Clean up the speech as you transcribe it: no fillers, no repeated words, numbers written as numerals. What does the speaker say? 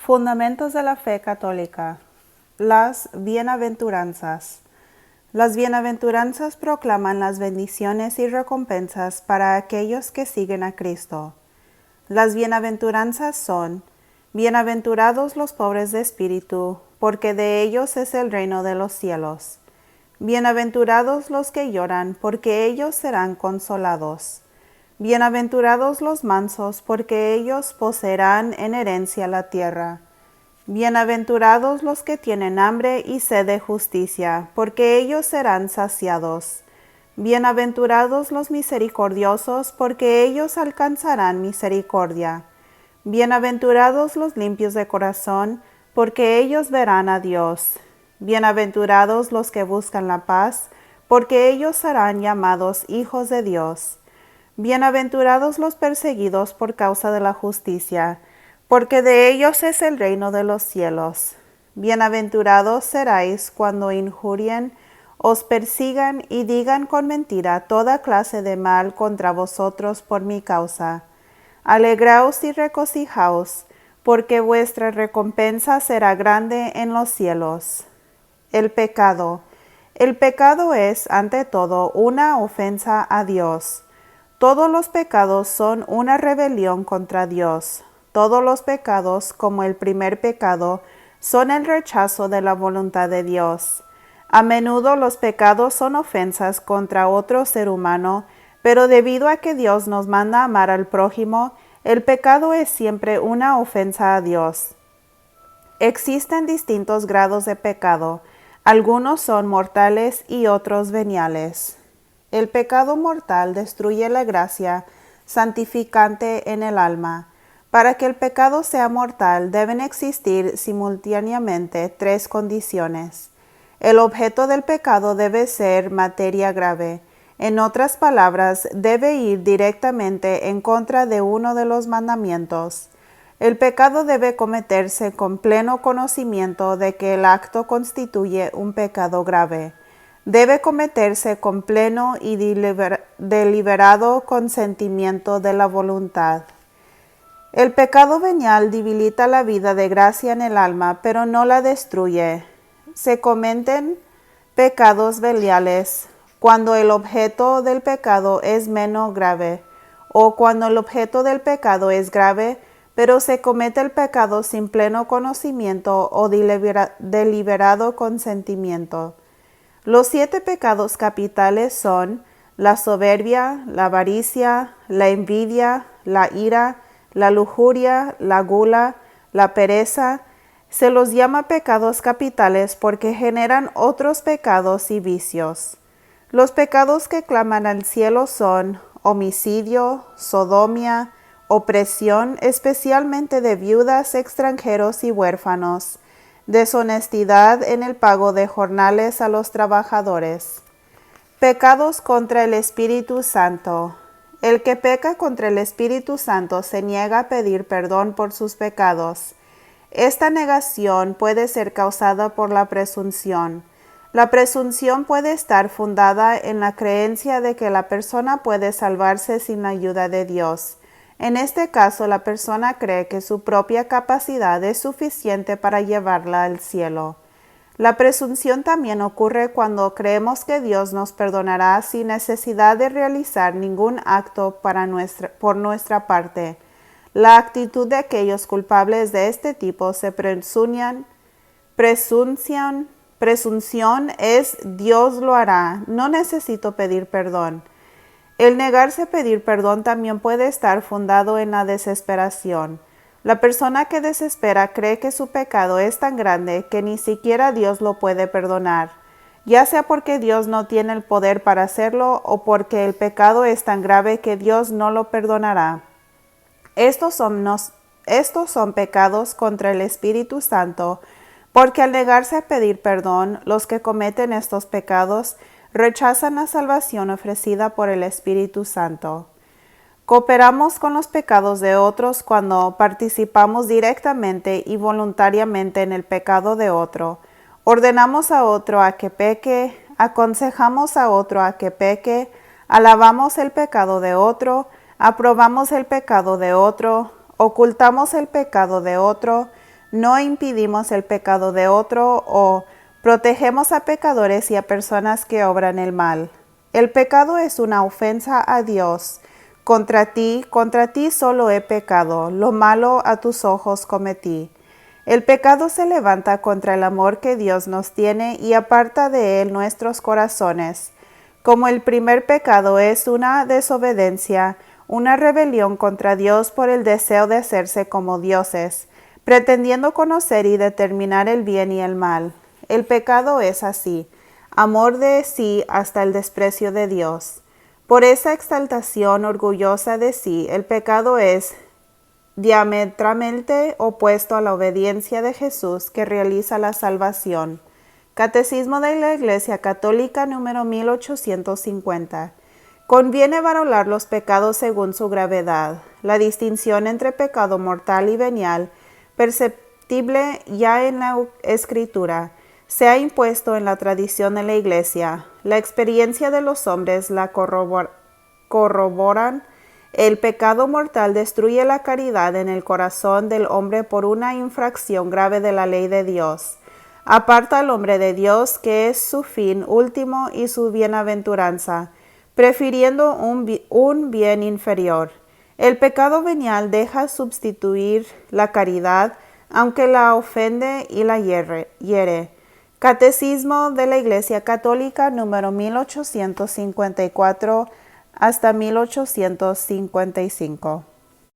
Fundamentos de la fe católica. Las bienaventuranzas. Las bienaventuranzas proclaman las bendiciones y recompensas para aquellos que siguen a Cristo. Las bienaventuranzas son: bienaventurados los pobres de espíritu, porque de ellos es el reino de los cielos. Bienaventurados los que lloran, porque ellos serán consolados. Bienaventurados los mansos, porque ellos poseerán en herencia la tierra. Bienaventurados los que tienen hambre y sed de justicia, porque ellos serán saciados. Bienaventurados los misericordiosos, porque ellos alcanzarán misericordia. Bienaventurados los limpios de corazón, porque ellos verán a Dios. Bienaventurados los que buscan la paz, porque ellos serán llamados hijos de Dios. Bienaventurados los perseguidos por causa de la justicia, porque de ellos es el reino de los cielos. Bienaventurados seráis cuando injurien, os persigan y digan con mentira toda clase de mal contra vosotros por mi causa. Alegraos y regocijaos, porque vuestra recompensa será grande en los cielos. El pecado. El pecado es, ante todo, una ofensa a Dios. Todos los pecados son una rebelión contra Dios. Todos los pecados, como el primer pecado, son el rechazo de la voluntad de Dios. A menudo los pecados son ofensas contra otro ser humano, pero debido a que Dios nos manda amar al prójimo, el pecado es siempre una ofensa a Dios. Existen distintos grados de pecado. Algunos son mortales y otros veniales. El pecado mortal destruye la gracia santificante en el alma. Para que el pecado sea mortal, deben existir simultáneamente tres condiciones. El objeto del pecado debe ser materia grave. En otras palabras, debe ir directamente en contra de uno de los mandamientos. El pecado debe cometerse con pleno conocimiento de que el acto constituye un pecado grave. Debe cometerse con pleno y deliberado consentimiento de la voluntad. El pecado venial debilita la vida de gracia en el alma, pero no la destruye. Se cometen pecados veniales cuando el objeto del pecado es menos grave, o cuando el objeto del pecado es grave, pero se comete el pecado sin pleno conocimiento o deliberado consentimiento. Los 7 pecados capitales son la soberbia, la avaricia, la envidia, la ira, la lujuria, la gula, la pereza. Se los llama pecados capitales porque generan otros pecados y vicios. Los pecados que claman al cielo son homicidio, sodomía, opresión, especialmente de viudas, extranjeros y huérfanos, deshonestidad en el pago de jornales a los trabajadores. Pecados contra el Espíritu Santo. El que peca contra el Espíritu Santo se niega a pedir perdón por sus pecados. Esta negación puede ser causada por la presunción. La presunción puede estar fundada en la creencia de que la persona puede salvarse sin la ayuda de Dios. En este caso, la persona cree que su propia capacidad es suficiente para llevarla al cielo. La presunción también ocurre cuando creemos que Dios nos perdonará sin necesidad de realizar ningún acto por nuestra parte. La actitud de aquellos culpables de este tipo se presunción es Dios lo hará, no necesito pedir perdón. El negarse a pedir perdón también puede estar fundado en la desesperación. La persona que desespera cree que su pecado es tan grande que ni siquiera Dios lo puede perdonar, ya sea porque Dios no tiene el poder para hacerlo o porque el pecado es tan grave que Dios no lo perdonará. Estos son pecados contra el Espíritu Santo, porque al negarse a pedir perdón, los que cometen estos pecados rechazan la salvación ofrecida por el Espíritu Santo. Cooperamos con los pecados de otros cuando participamos directamente y voluntariamente en el pecado de otro. Ordenamos a otro a que peque, aconsejamos a otro a que peque, alabamos el pecado de otro, aprobamos el pecado de otro, ocultamos el pecado de otro, no impedimos el pecado de otro o protegemos a pecadores y a personas que obran el mal. El pecado es una ofensa a Dios. Contra ti solo he pecado, lo malo a tus ojos cometí. El pecado se levanta contra el amor que Dios nos tiene y aparta de él nuestros corazones. Como el primer pecado es una desobediencia, una rebelión contra Dios por el deseo de hacerse como dioses, pretendiendo conocer y determinar el bien y el mal. El pecado es así, amor de sí hasta el desprecio de Dios. Por esa exaltación orgullosa de sí, el pecado es diametralmente opuesto a la obediencia de Jesús que realiza la salvación. Catecismo de la Iglesia Católica número 1850. Conviene valorar los pecados según su gravedad. La distinción entre pecado mortal y venial, perceptible ya en la Escritura, se ha impuesto en la tradición de la Iglesia. La experiencia de los hombres la corroboran. El pecado mortal destruye la caridad en el corazón del hombre por una infracción grave de la ley de Dios. Aparta al hombre de Dios, que es su fin último y su bienaventuranza, prefiriendo un bien inferior. El pecado venial deja sustituir la caridad, aunque la ofende y la hiere. Catecismo de la Iglesia Católica número 1854 hasta 1855.